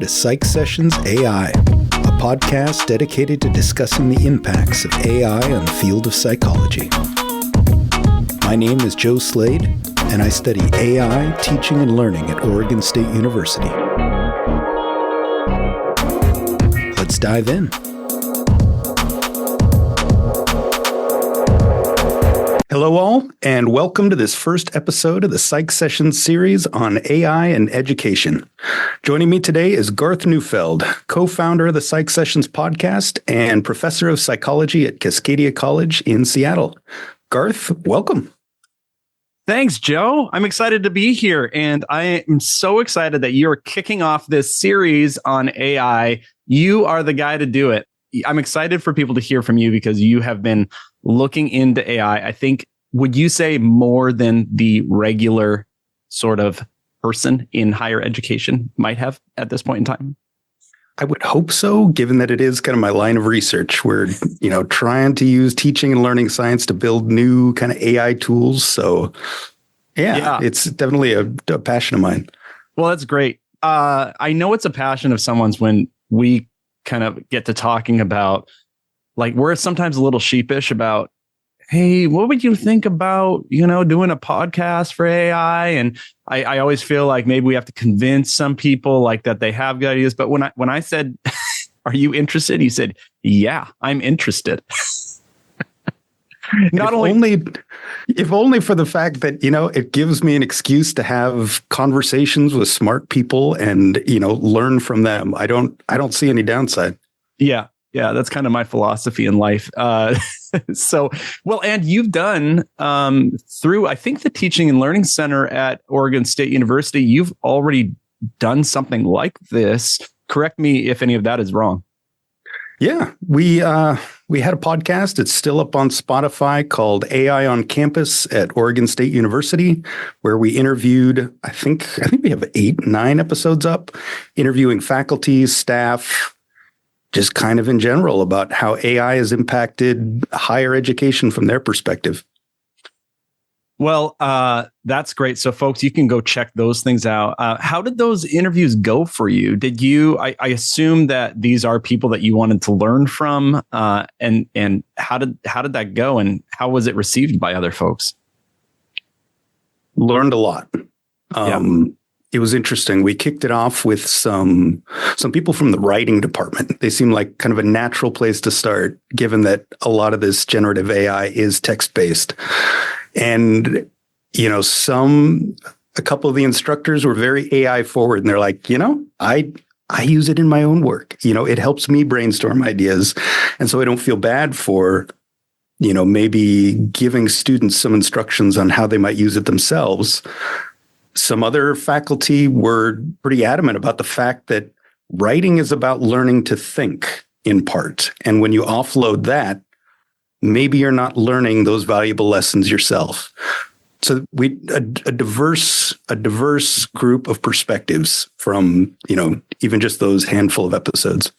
to Psych Sessions AI, a podcast dedicated to discussing the impacts of AI on the field of psychology. My name is Joe Slade, and I study AI, teaching, and learning at Oregon State University. Let's dive in. Hello all, and welcome to this first episode of the Psych Sessions series on AI and education. Joining me today is Garth Neufeld, co-founder of the Psych Sessions podcast and professor of psychology at Cascadia College in Seattle. Garth, welcome. Thanks, Joe. I'm excited to be here, and I am so excited that you're kicking off this series on AI. You are the guy to do it. I'm excited for people to hear from you because you have been looking into AI. I think, would you say more than the regular sort of person in higher education might have at this point in time? I would hope so, given that it is kind of my line of research. We're, trying to use teaching and learning science to build new kind of AI tools. So, yeah. It's definitely a passion of mine. Well, that's great. I know it's a passion of someone's when we kind of get to talking about, like, we're sometimes a little sheepish about, hey, what would you think about, doing a podcast for AI? And I always feel like maybe we have to convince some people like that they have good ideas. But when I said, are you interested? He said, yeah, I'm interested. If only for the fact that, it gives me an excuse to have conversations with smart people and, learn from them. I don't see any downside. Yeah, that's kind of my philosophy in life. And you've done through, I think, the Teaching and Learning Center at Oregon State University, you've already done something like this. Correct me if any of that is wrong. Yeah, we had a podcast. It's still up on Spotify called AI on Campus at Oregon State University, where we interviewed, I think we have 8-9 episodes up, interviewing faculty, staff, just kind of in general about how AI has impacted higher education from their perspective. Well, that's great. So folks, you can go check those things out. How did those interviews go for you? Did you, I assume that these are people that you wanted to learn from, and how did that go, and how was it received by other folks? Learned a lot. It was interesting. We kicked it off with some people from the writing department. They seem like kind of a natural place to start, given that a lot of this generative AI is text-based. And, a couple of the instructors were very AI forward, and they're like, I use it in my own work. It helps me brainstorm ideas. And so I don't feel bad for, maybe giving students some instructions on how they might use it themselves. Some other faculty were pretty adamant about the fact that writing is about learning to think in part. And when you offload that, maybe you're not learning those valuable lessons yourself. So a diverse group of perspectives from, even just those handful of episodes.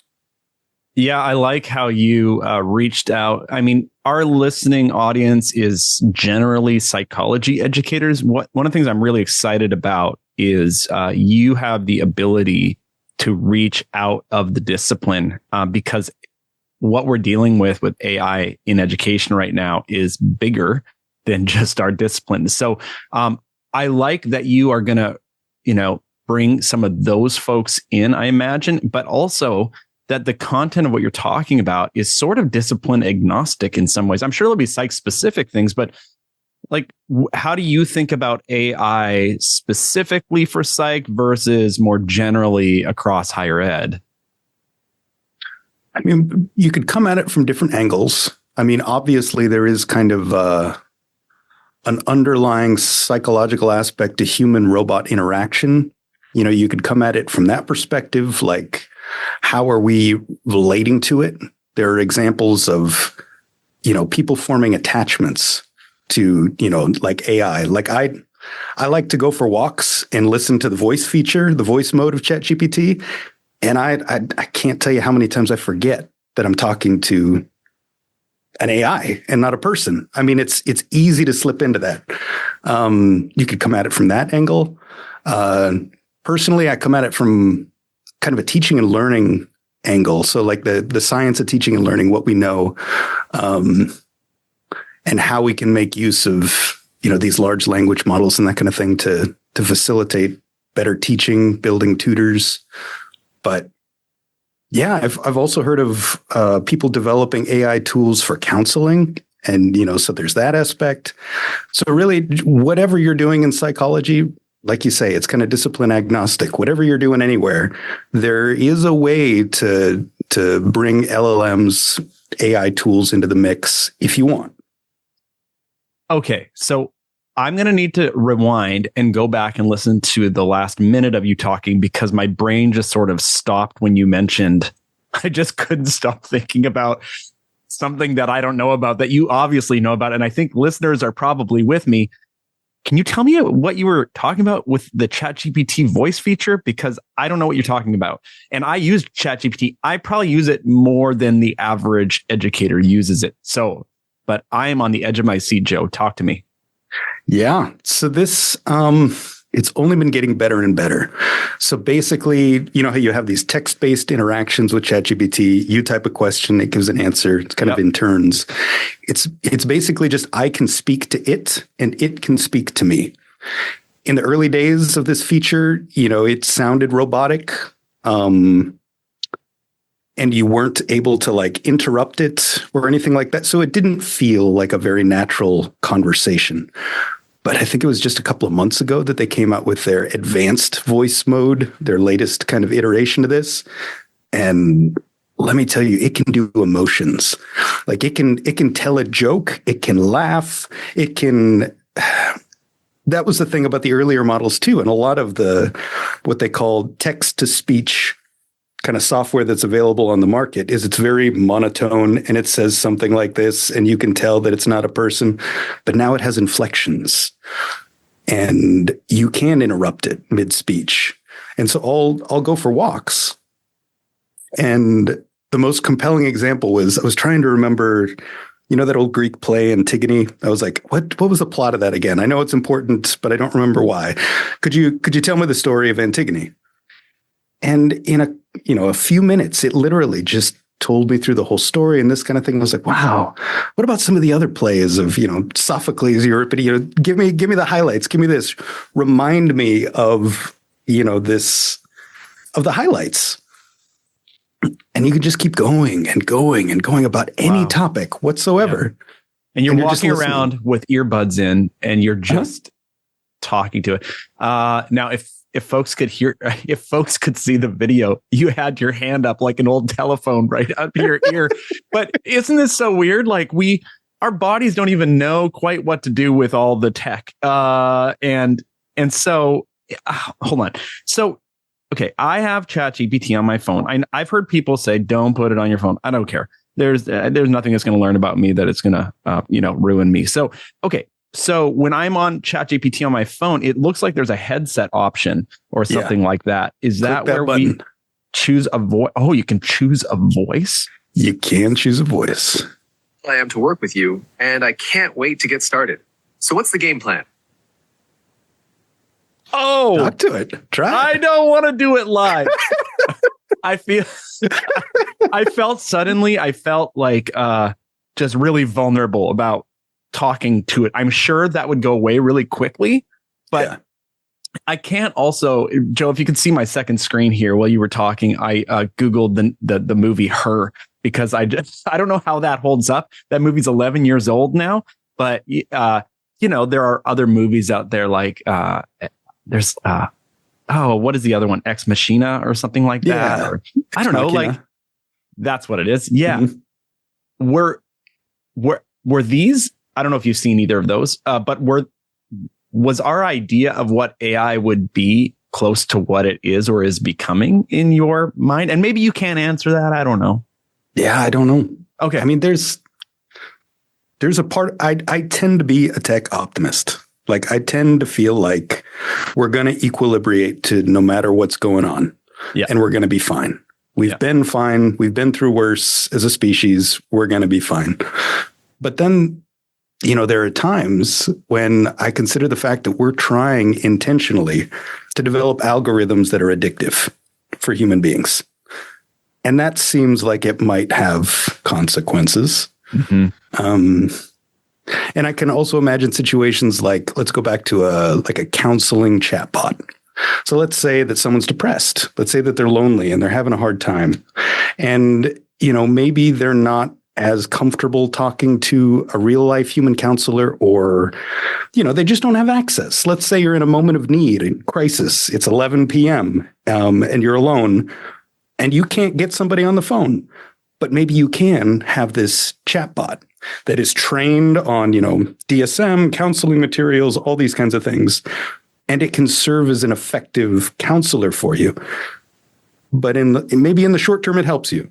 Yeah, I like how you reached out. I mean, our listening audience is generally psychology educators. One of the things I'm really excited about is you have the ability to reach out of the discipline because what we're dealing with AI in education right now is bigger than just our discipline. So I like that you are going to, bring some of those folks in, I imagine, but also that the content of what you're talking about is sort of discipline agnostic in some ways. I'm sure there'll be psych specific things, but like, how do you think about AI specifically for psych versus more generally across higher ed? I mean, you could come at it from different angles. I mean, obviously, there is kind of an underlying psychological aspect to human-robot interaction. You could come at it from that perspective, like, how are we relating to it? There are examples of, people forming attachments to, like AI. Like I like to go for walks and listen to the voice feature, the voice mode of ChatGPT. And I can't tell you how many times I forget that I'm talking to an AI and not a person. I mean, it's easy to slip into that. You could come at it from that angle. Personally, I come at it from kind of a teaching and learning angle. So like the science of teaching and learning, what we know, and how we can make use of, these large language models and that kind of thing to facilitate better teaching, building tutors. But yeah, I've also heard of people developing AI tools for counseling. And, so there's that aspect. So really, whatever you're doing in psychology, like you say, it's kind of discipline agnostic. Whatever you're doing anywhere, there is a way to bring LLMs, AI tools into the mix if you want. Okay, so I'm going to need to rewind and go back and listen to the last minute of you talking because my brain just sort of stopped when you mentioned. I just couldn't stop thinking about something that I don't know about that you obviously know about. And I think listeners are probably with me. Can you tell me what you were talking about with the ChatGPT voice feature? Because I don't know what you're talking about. And I use ChatGPT. I probably use it more than the average educator uses it. So, but I am on the edge of my seat, Joe. Talk to me. Yeah. So this, it's only been getting better and better. So basically, how you have these text-based interactions with ChatGPT, you type a question, it gives an answer. It's kind of in turns. It's basically just, I can speak to it and it can speak to me. In the early days of this feature, it sounded robotic. And you weren't able to interrupt it or anything like that. So it didn't feel like a very natural conversation. But I think it was just a couple of months ago that they came out with their advanced voice mode, their latest kind of iteration of this. And let me tell you, it can do emotions. Like it can tell a joke, it can laugh, it can. That was the thing about the earlier models too. And a lot of what they call text to speech kind of software that's available on the market is it's very monotone and it says something like this and you can tell that it's not a person, but now it has inflections and you can interrupt it mid-speech. And so I'll go for walks. And the most compelling example was I was trying to remember, that old Greek play Antigone. I was like, what was the plot of that again? I know it's important, but I don't remember why. Could you tell me the story of Antigone? And in a few minutes, it literally just told me through the whole story and this kind of thing. I was like, wow, what about some of the other plays of, Sophocles, Euripides, give me the highlights, give me this, remind me of, this, of the highlights. And you could just keep going and going and going about any topic whatsoever. Yeah. And you're walking around with earbuds in and you're just talking to it. Now, if folks could see the video, you had your hand up like an old telephone right up to your ear. But isn't this so weird? Like our bodies don't even know quite what to do with all the tech. And so hold on. So, okay, I have ChatGPT on my phone. I've heard people say, don't put it on your phone. I don't care. There's nothing that's going to learn about me that it's going to, ruin me. So, okay. So when I'm on ChatGPT on my phone, it looks like there's a headset option or something like that. Is that where we choose a voice? Oh, you can choose a voice? You can choose a voice. I am to work with you, and I can't wait to get started. So what's the game plan? Oh, talk to it. Try it. I don't want to do it live. I felt like just really vulnerable about talking to it. I'm sure that would go away really quickly, but I can't also, Joe, if you could see my second screen here while you were talking, I Googled the movie Her because I don't know how that holds up. That movie's 11 years old now, but there are other movies out there like there's what is the other one? Ex Machina or something like that. Yeah. Or, I don't know, like that's what it is. Yeah. Mm-hmm. Were these, I don't know if you've seen either of those, but was our idea of what AI would be close to what it is or is becoming in your mind? And maybe you can't answer that. I don't know. Yeah, I don't know. Okay. I mean, there's a part, I tend to be a tech optimist. Like I tend to feel like we're going to equilibrate to no matter what's going on. Yeah. And we're going to be fine. We've been fine. We've been through worse as a species. We're going to be fine. But then, there are times when I consider the fact that we're trying intentionally to develop algorithms that are addictive. for human beings. And that seems like it might have consequences. And I can also imagine situations like, let's go back to a counseling chatbot. So let's say that someone's depressed. Let's say that they're lonely and they're having a hard time. And, maybe they're not as comfortable talking to a real life human counselor, or, they just don't have access. Let's say you're in a moment of need and crisis. It's 11 p.m. And you're alone and you can't get somebody on the phone, but maybe you can have this chatbot that is trained on, DSM, counseling materials, all these kinds of things. And it can serve as an effective counselor for you. But maybe in the short term, it helps you.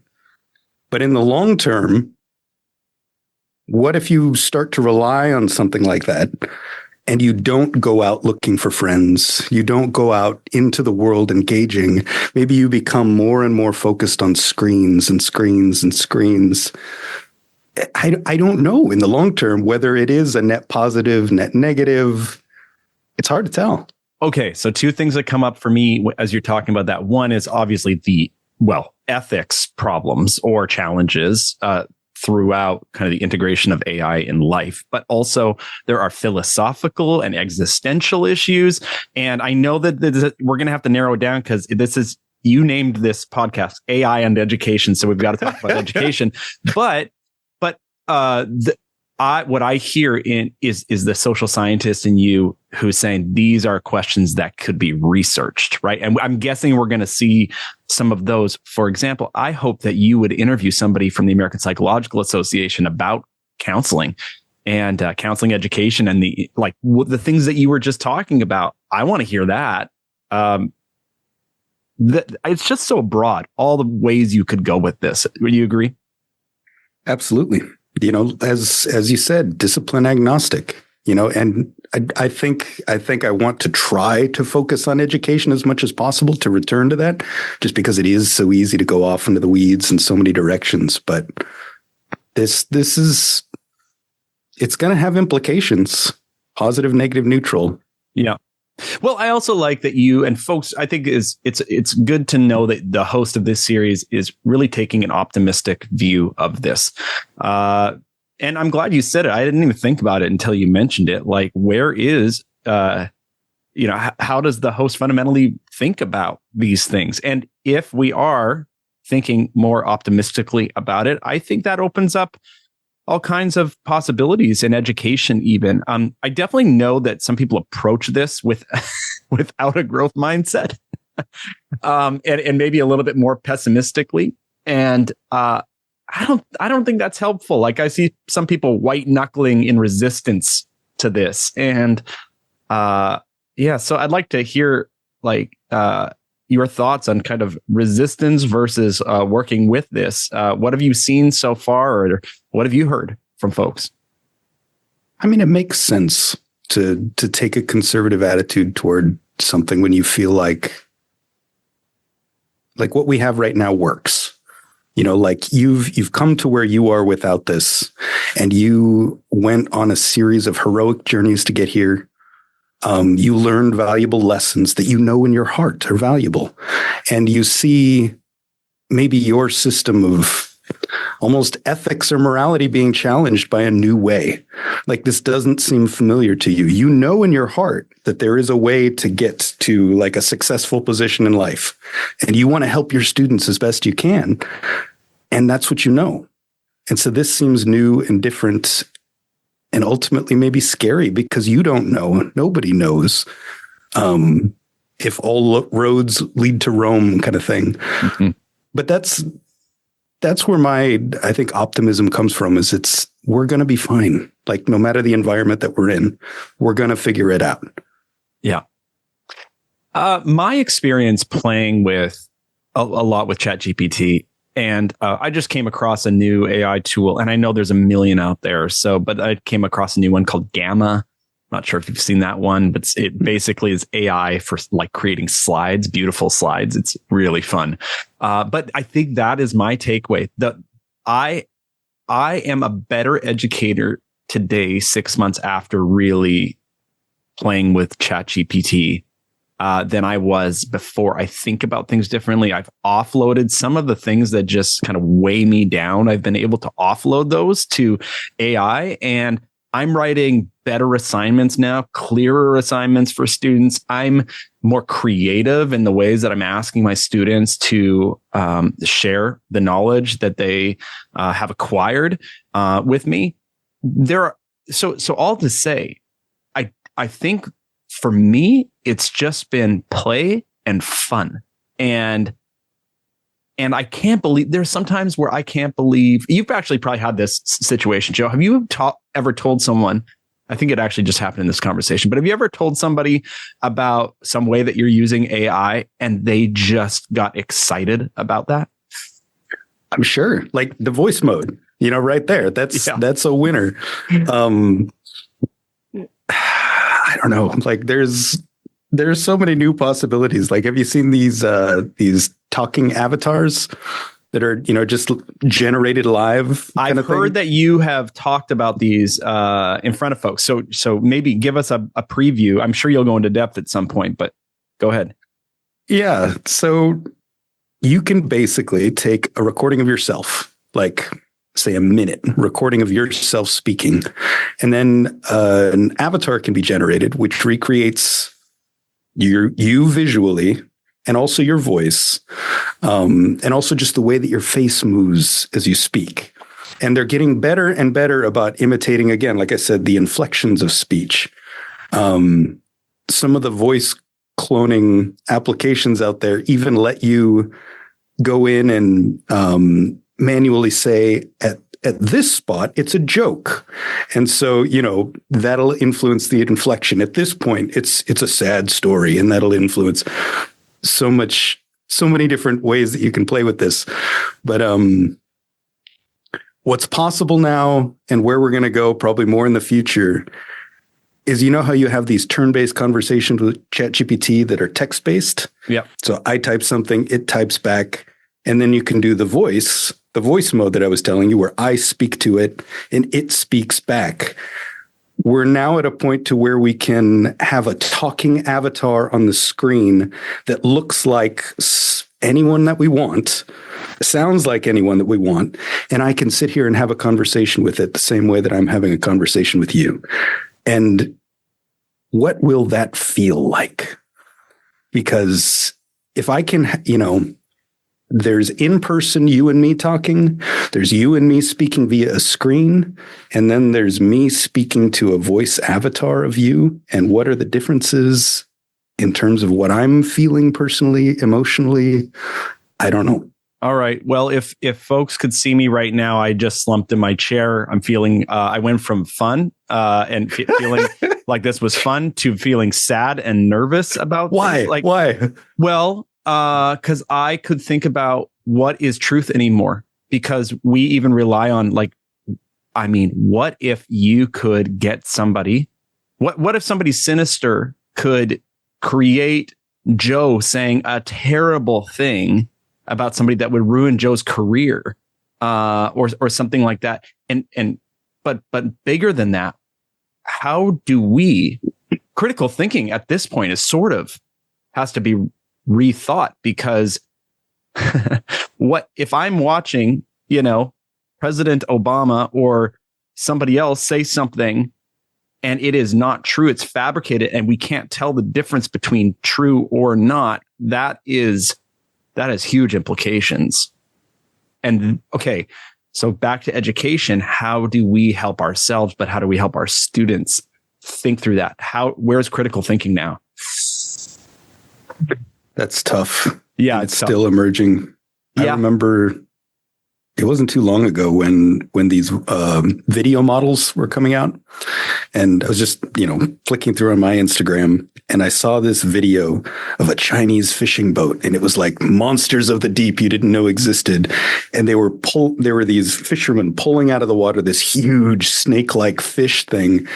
But in the long term, what if you start to rely on something like that and you don't go out looking for friends? You don't go out into the world engaging. Maybe you become more and more focused on screens and screens and screens. I don't know in the long term whether it is a net positive, net negative. It's hard to tell. Okay, so two things that come up for me as you're talking about that. One is obviously ethics problems or challenges throughout kind of the integration of AI in life, but also there are philosophical and existential issues. And I know that we're going to have to narrow it down because you named this podcast AI and Education. So we've got to talk about education, but what I hear is the social scientist in you who's saying these are questions that could be researched, right? And I'm guessing we're going to see some of those. For example, I hope that you would interview somebody from the American Psychological Association about counseling and counseling education and the things that you were just talking about. I want to hear that. It's just so broad, all the ways you could go with this. Would you agree? Absolutely. As you said, discipline agnostic, and I think I want to try to focus on education as much as possible to return to that, just because it is so easy to go off into the weeds in so many directions. But it's going to have implications, positive, negative, neutral. Yeah. Well, I also like that you and folks, I think it's good to know that the host of this series is really taking an optimistic view of this. And I'm glad you said it. I didn't even think about it until you mentioned it. Like, where is, how does the host fundamentally think about these things? And if we are thinking more optimistically about it, I think that opens up all kinds of possibilities in education even. I definitely know that some people approach this without a growth mindset and maybe a little bit more pessimistically. And I don't think that's helpful. Like, I see some people white knuckling in resistance to this. And so I'd like to hear your thoughts on kind of resistance versus working with this. What have you seen so far, or what have you heard from folks? I mean, it makes sense to take a conservative attitude toward something when you feel like what we have right now works. Like you've come to where you are without this, and you went on a series of heroic journeys to get here. You learned valuable lessons that in your heart are valuable. And you see maybe your system of almost ethics or morality being challenged by a new way. Like, this doesn't seem familiar to you. You know in your heart that there is a way to get to like a successful position in life, and you want to help your students as best you can. And that's what you know. And so this seems new and different, and ultimately maybe scary, because you don't know. Nobody knows if all roads lead to Rome, kind of thing. Mm-hmm. But that's where I think optimism comes from, is we're going to be fine. Like, no matter the environment that we're in, we're going to figure it out. Yeah. My experience playing with a lot with ChatGPT, and I just came across a new AI tool, and I know there's a million out there. But I came across a new one called Gamma. Not sure if you've seen that one, but it basically is AI for like creating slides, beautiful slides. It's really fun. But I think that is my takeaway. I am a better educator today, 6 months after really playing with ChatGPT, than I was before. I think about things differently. I've offloaded some of the things that just kind of weigh me down. I've been able to offload those to AI, and I'm writing better assignments now, clearer assignments for students. I'm more creative in the ways that I'm asking my students to share the knowledge that they have acquired with me. So all to say, I think for me, it's just been play and fun. And I can't believe, there's sometimes where I can't believe, you've actually probably had this situation, Joe. Have you ever told someone, I think it actually just happened in this conversation, but have you ever told somebody about some way that you're using AI and they just got excited about that? I'm sure, like the voice mode, right there. That's a winner. I don't know. Like there's so many new possibilities. Like, have you seen these talking avatars that are, just generated live? I've heard that you have talked about these in front of folks. So maybe give us a preview. I'm sure you'll go into depth at some point, but go ahead. Yeah. So you can basically take a recording of yourself, like say a minute recording of yourself speaking, and then an avatar can be generated, which recreates you visually, and also your voice, and also just the way that your face moves as you speak. And they're getting better and better about imitating, again, like I said, the inflections of speech. Some of the voice cloning applications out there even let you go in and manually say at this spot, it's a joke. And so, that'll influence the inflection. At this point, it's a sad story, and that'll influence so many different ways that you can play with this. But what's possible now and where we're going to go probably more in the future is, how you have these turn-based conversations with ChatGPT that are text-based? Yeah. So I type something, it types back, and then you can do the voice mode that I was telling you, where I speak to it and it speaks back. We're now at a point to where we can have a talking avatar on the screen that looks like anyone that we want, sounds like anyone that we want, and I can sit here and have a conversation with it the same way that I'm having a conversation with you. And what will that feel like? Because if I can, there's in-person you and me talking, there's you and me speaking via a screen, and then there's me speaking to a voice avatar of you. And what are the differences in terms of what I'm feeling personally, emotionally? I don't know. All right. Well, if folks could see me right now, I just slumped in my chair. I'm feeling, I went from fun and feeling like this was fun to feeling sad and nervous about Why? Things. Why? Well, because I could think about what is truth anymore, because we even rely on what if you could get somebody, what if somebody sinister could create Joe saying a terrible thing about somebody that would ruin Joe's career, or something like that. But bigger than that, how do we, critical thinking at this point is sort of has to be rethought, because what if I'm watching, President Obama or somebody else say something and it is not true, it's fabricated, and we can't tell the difference between true or not. That has huge implications. And okay, so back to education, how do we help ourselves, but how do we help our students think through that? Where's critical thinking now? That's tough. Yeah, it's still emerging. I remember it wasn't too long ago when these video models were coming out, and I was just flicking through on my Instagram, and I saw this video of a Chinese fishing boat, and it was like monsters of the deep you didn't know existed, and there were these fishermen pulling out of the water this huge snake-like fish thing,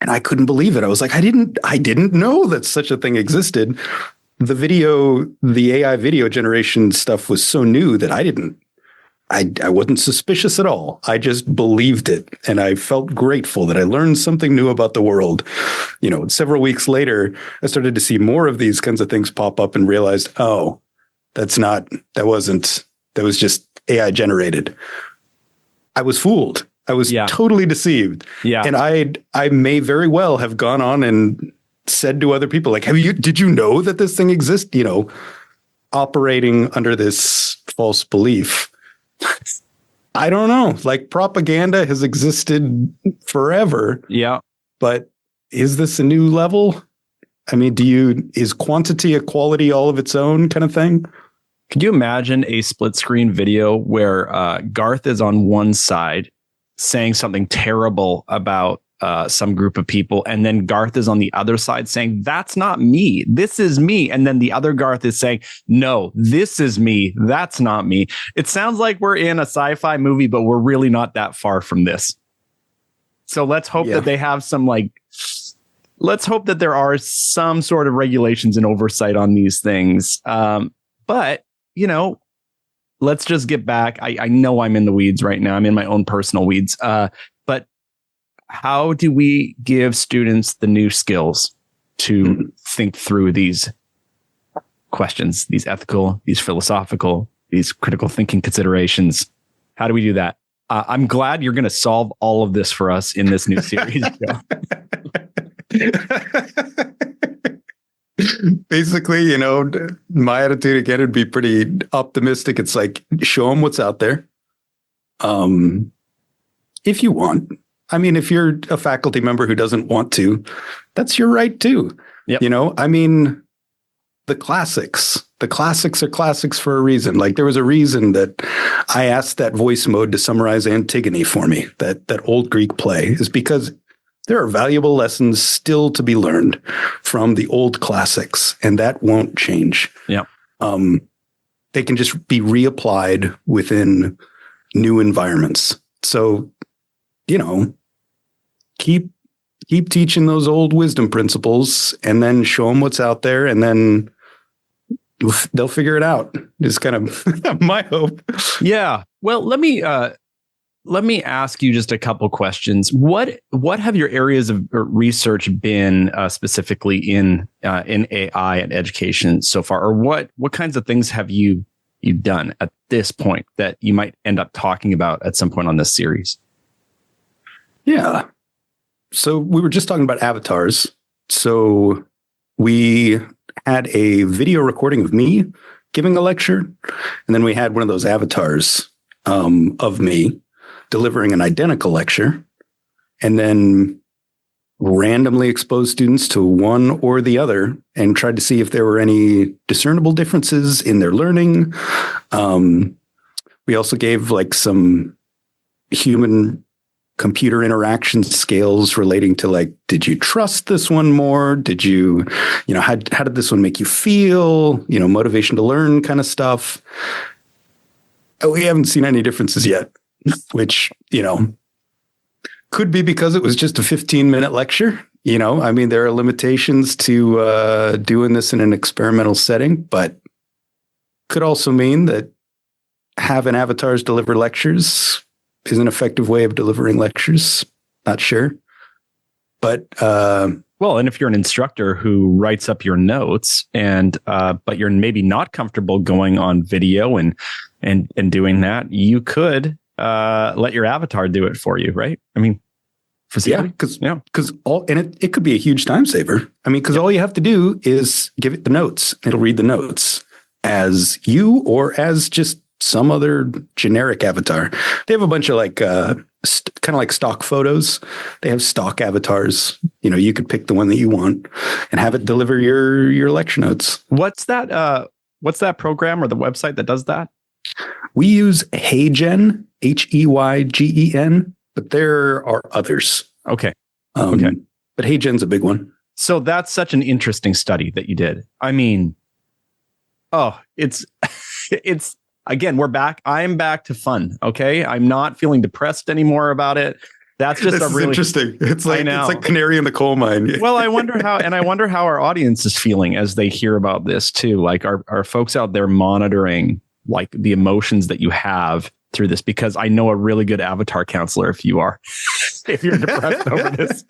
and I couldn't believe it. I was like, I didn't know that such a thing existed. The AI video generation stuff was so new that I didn't I wasn't suspicious at all. I just believed it. And I felt grateful that I learned something new about the world. Several weeks later, I started to see more of these kinds of things pop up and realized, oh, that was just AI generated. I was fooled. I was totally deceived. Yeah. And I may very well have gone on and said to other people, like, did you know that this thing exists? Operating under this false belief. I don't know. Like, propaganda has existed forever. Yeah. But is this a new level? I mean, is quantity a quality all of its own kind of thing? Could you imagine a split screen video where Garth is on one side saying something terrible about some group of people, and then Garth is on the other side saying, that's not me, this is me. And then the other Garth is saying, no, this is me, that's not me. It sounds like we're in a sci-fi movie, but we're really not that far from this. So let's hope that they have let's hope that there are some sort of regulations and oversight on these things. But let's just get back. I know I'm in the weeds right now. I'm in my own personal weeds. But how do we give students the new skills to think through these questions, these ethical, these philosophical, these critical thinking considerations? How do we do that? I'm glad you're going to solve all of this for us in this new series. Basically, my attitude again would be pretty optimistic. It's like, show them what's out there. If you want. I mean, if you're a faculty member who doesn't want to, that's your right too. Yep. I mean, the classics are classics for a reason. Like, there was a reason that I asked that voice mode to summarize Antigone for me, that old Greek play, is because there are valuable lessons still to be learned from the old classics, and that won't change. Yeah. They can just be reapplied within new environments. So, keep teaching those old wisdom principles, and then show them what's out there, and then they'll figure it out. It's kind of my hope. Yeah. Well, let me ask you just a couple questions. What have your areas of research been specifically in AI and education so far, or what kinds of things have you done at this point that you might end up talking about at some point on this series? Yeah. So we were just talking about avatars. So we had a video recording of me giving a lecture, and then we had one of those avatars of me delivering an identical lecture, and then randomly exposed students to one or the other and tried to see if there were any discernible differences in their learning. We also gave like some human computer interaction scales relating to, like, did you trust this one more? Did you, how did this one make you feel? Motivation to learn kind of stuff. We haven't seen any differences yet, which, could be because it was just a 15-minute lecture. I mean, there are limitations to doing this in an experimental setting, but could also mean that having avatars deliver lectures is an effective way of delivering lectures. Not sure. But and if you're an instructor who writes up your notes but you're maybe not comfortable going on video and doing that, you could let your avatar do it for you, right? I mean, because it could be a huge time saver. I mean, because all you have to do is give it the notes. It'll read the notes as you or as just some other generic avatar. They have a bunch of like kind of like stock photos. They have stock avatars. You could pick the one that you want and have it deliver your lecture notes. What's that program or the website that does that? We use Heygen, Heygen, but there are others. Okay. Okay. But Heygen's a big one. So that's such an interesting study that you did. I mean, it's again, we're back. I'm back to fun. Okay. I'm not feeling depressed anymore about it. That's just interesting. It's like canary in the coal mine. Well, I wonder how our audience is feeling as they hear about this too. Like, are folks out there monitoring like the emotions that you have through this, because I know a really good avatar counselor if you're depressed over this.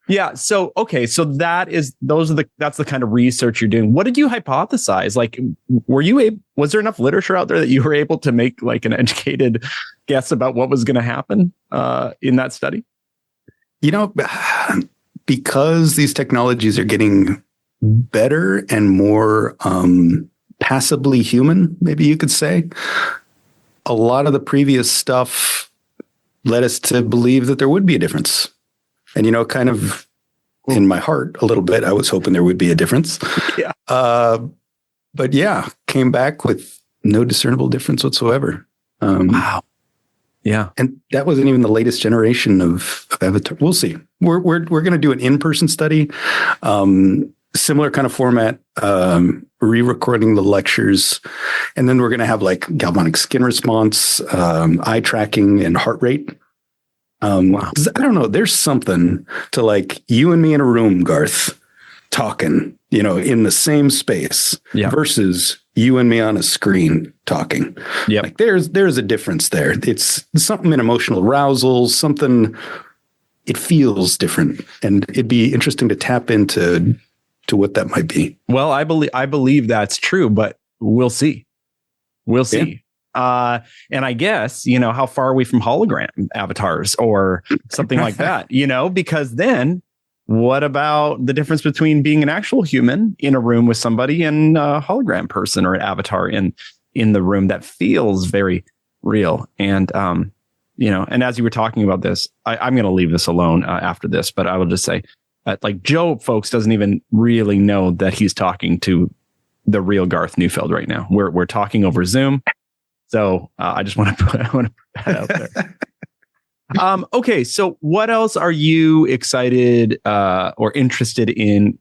Yeah. So, okay. So that's the kind of research you're doing. What did you hypothesize? Like, was there enough literature out there that you were able to make like an educated guess about what was going to happen in that study? Because these technologies are getting better and more passively human, maybe you could say, a lot of the previous stuff led us to believe that there would be a difference. And, kind of in my heart a little bit, I was hoping there would be a difference. Yeah. But yeah, came back with no discernible difference whatsoever. Wow. Yeah. And that wasn't even the latest generation of avatar. We'll see. We're going to do an in-person study, similar kind of format, re-recording the lectures. And then we're going to have like galvanic skin response, eye tracking, and heart rate. Wow. I don't know. There's something to like you and me in a room, Garth, talking, in the same space versus you and me on a screen talking. Yeah. Like there's a difference there. It's something in emotional arousal, something, it feels different. And it'd be interesting to tap into what that might be. Well, I believe that's true, but we'll see. We'll see. Yeah. And I guess, how far are we from hologram avatars or something like that, because then what about the difference between being an actual human in a room with somebody and a hologram person or an avatar in the room that feels very real? And, and as you were talking about this, I'm going to leave this alone after this, but I will just say, like Joe, folks, doesn't even really know that he's talking to the real Garth Neufeld right now. We're talking over Zoom. So I just want to put that out there. Okay, so what else are you excited or interested in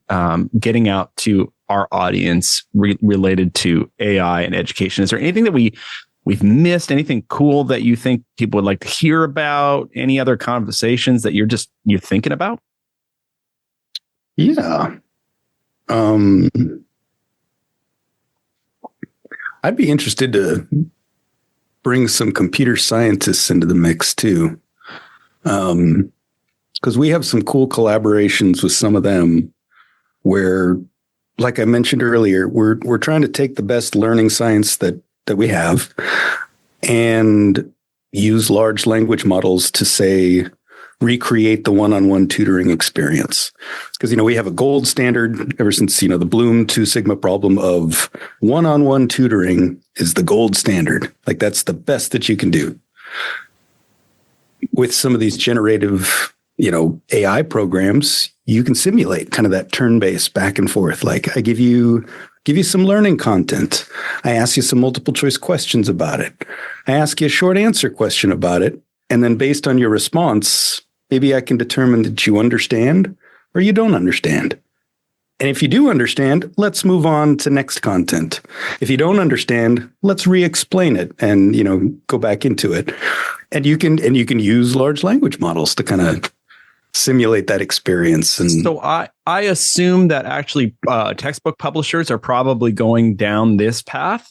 getting out to our audience related to AI and education? Is there anything that we've missed? Anything cool that you think people would like to hear about? Any other conversations that you're thinking about? Yeah. I'd be interested to bring some computer scientists into the mix too. Because we have some cool collaborations with some of them where, like I mentioned earlier, we're trying to take the best learning science that we have and use large language models to, say, recreate the one-on-one tutoring experience. Because, we have a gold standard ever since, the Bloom 2 Sigma problem of one-on-one tutoring is the gold standard. Like that's the best that you can do. With some of these generative, AI programs, you can simulate kind of that turn-based back and forth. Like I give you some learning content. I ask you some multiple choice questions about it. I ask you a short answer question about it. And then based on your response, maybe I can determine that you understand or you don't understand. And if you do understand, let's move on to next content. If you don't understand, let's re-explain it and, go back into it. And you can use large language models to kind of simulate that experience. And so I assume that actually textbook publishers are probably going down this path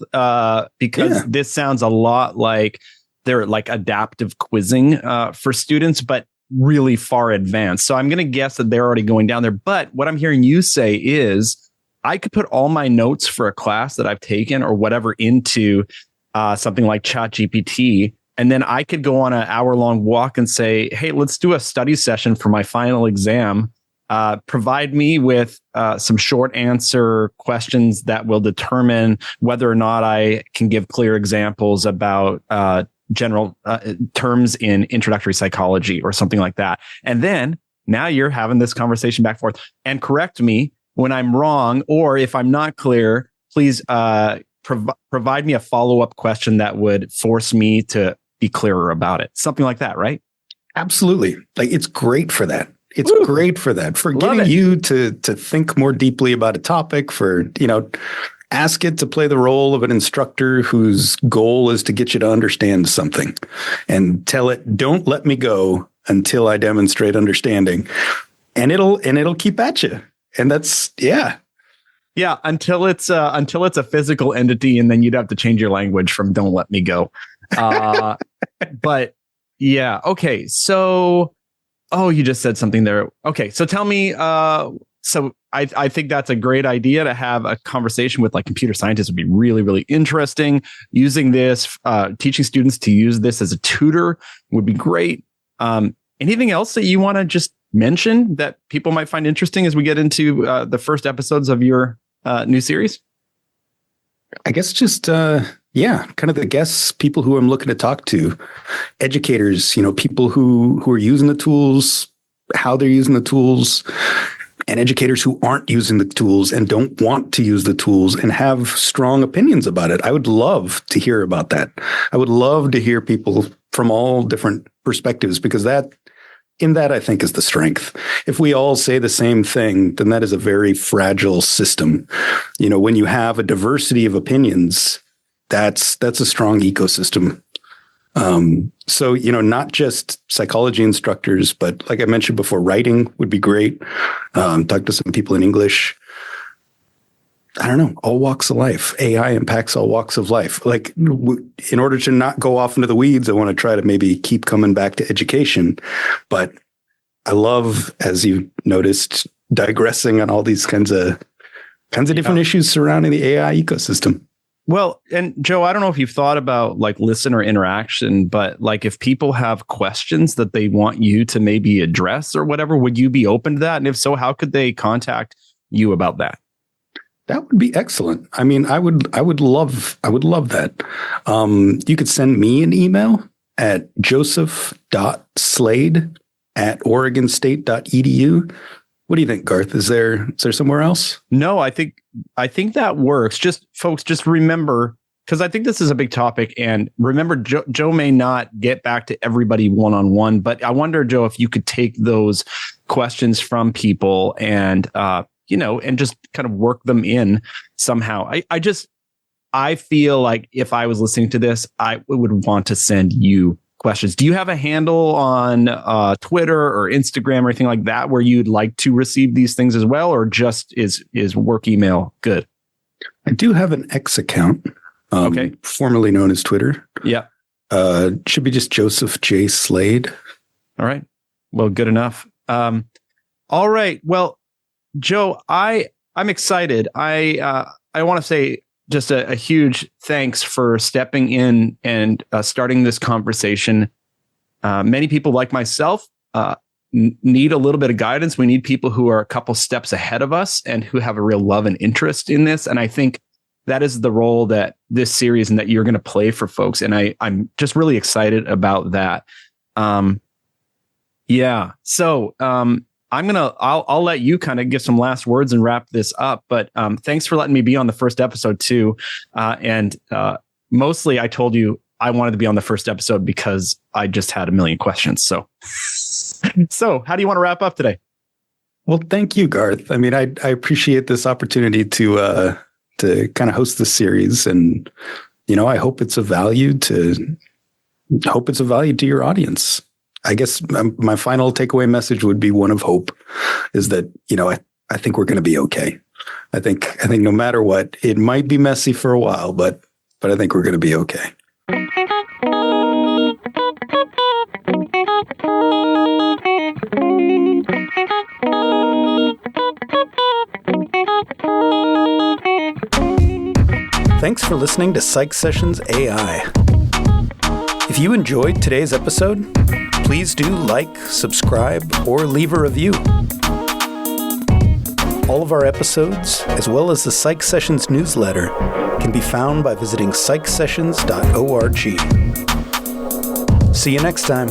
because this sounds a lot like they're like adaptive quizzing for students, but really far advanced. So I'm going to guess that they're already going down there. But what I'm hearing you say is I could put all my notes for a class that I've taken or whatever into something like ChatGPT. And then I could go on an hour-long walk and say, hey, let's do a study session for my final exam. Provide me with some short answer questions that will determine whether or not I can give clear examples about general terms in introductory psychology or something like that. And then now you're having this conversation back and forth and correct me when I'm wrong, or if I'm not clear, please provide me a follow-up question that would force me to be clearer about it. Something like that, right? Absolutely. Like it's great for that. It's great for that, for Love getting it. you to think more deeply about a topic, for, ask it to play the role of an instructor whose goal is to get you to understand something, and tell it, don't let me go until I demonstrate understanding. And it'll keep at you. And that's, Yeah, until it's a physical entity, and then you'd have to change your language from "Don't let me go." But yeah, okay. So, you just said something there. Okay, so tell me. So I think that's a great idea to have a conversation with like computer scientists would be really, really interesting. Using this, teaching students to use this as a tutor would be great. Anything else that you want to just mention that people might find interesting as we get into the first episodes of your new series? I guess just, kind of the guests, people who I'm looking to talk to, educators, people who are using the tools, how they're using the tools, and educators who aren't using the tools and don't want to use the tools and have strong opinions about it. I would love to hear about that. I would love to hear people from all different perspectives, because I think is the strength. If we all say the same thing, then that is a very fragile system. When you have a diversity of opinions, that's a strong ecosystem. So, not just psychology instructors, but like I mentioned before, writing would be great. Talk to some people in English. I don't know, all walks of life. AI impacts all walks of life. Like, in order to not go off into the weeds, I want to try to maybe keep coming back to education. But I love, as you noticed, digressing on all these kinds of different issues surrounding the AI ecosystem. Well, and Joe, I don't know if you've thought about like listener interaction, but like if people have questions that they want you to maybe address or whatever, would you be open to that? And if so, how could they contact you about that? That would be excellent. I mean, I would love that. You could send me an email at joseph.slade@oregonstate.edu. What do you think, Garth? Is there somewhere else? No, I think that works. Just folks, just remember, because I think this is a big topic, and remember, Joe may not get back to everybody one-on-one, but I wonder, Joe, if you could take those questions from people and and just kind of work them in somehow. I feel like if I was listening to this, I would want to send you questions. Do you have a handle on Twitter or Instagram or anything like that where you'd like to receive these things as well, or just is work email good? I do have an X account, formerly known as Twitter. Yeah. Should be just Joseph J. Slade. All right. Well, good enough. All right. Well, Joe, I'm excited. I want to say just a huge thanks for stepping in and starting this conversation. Many people like myself need a little bit of guidance. We need people who are a couple steps ahead of us and who have a real love and interest in this. And I think that is the role that this series and that you're going to play for folks. And I'm just really excited about that. So I'll let you kind of give some last words and wrap this up. But thanks for letting me be on the first episode too. And mostly I told you I wanted to be on the first episode because I just had a million questions. So how do you want to wrap up today? Well, thank you, Garth. I mean, I appreciate this opportunity to kind of host this series, and I hope it's of value to your audience. I guess my final takeaway message would be one of hope, is that, I think we're going to be okay. I think no matter what, it might be messy for a while, but I think we're going to be okay. Thanks for listening to Psych Sessions AI. If you enjoyed today's episode, please do like, subscribe, or leave a review. All of our episodes, as well as the Psych Sessions newsletter, can be found by visiting psychsessions.org. See you next time.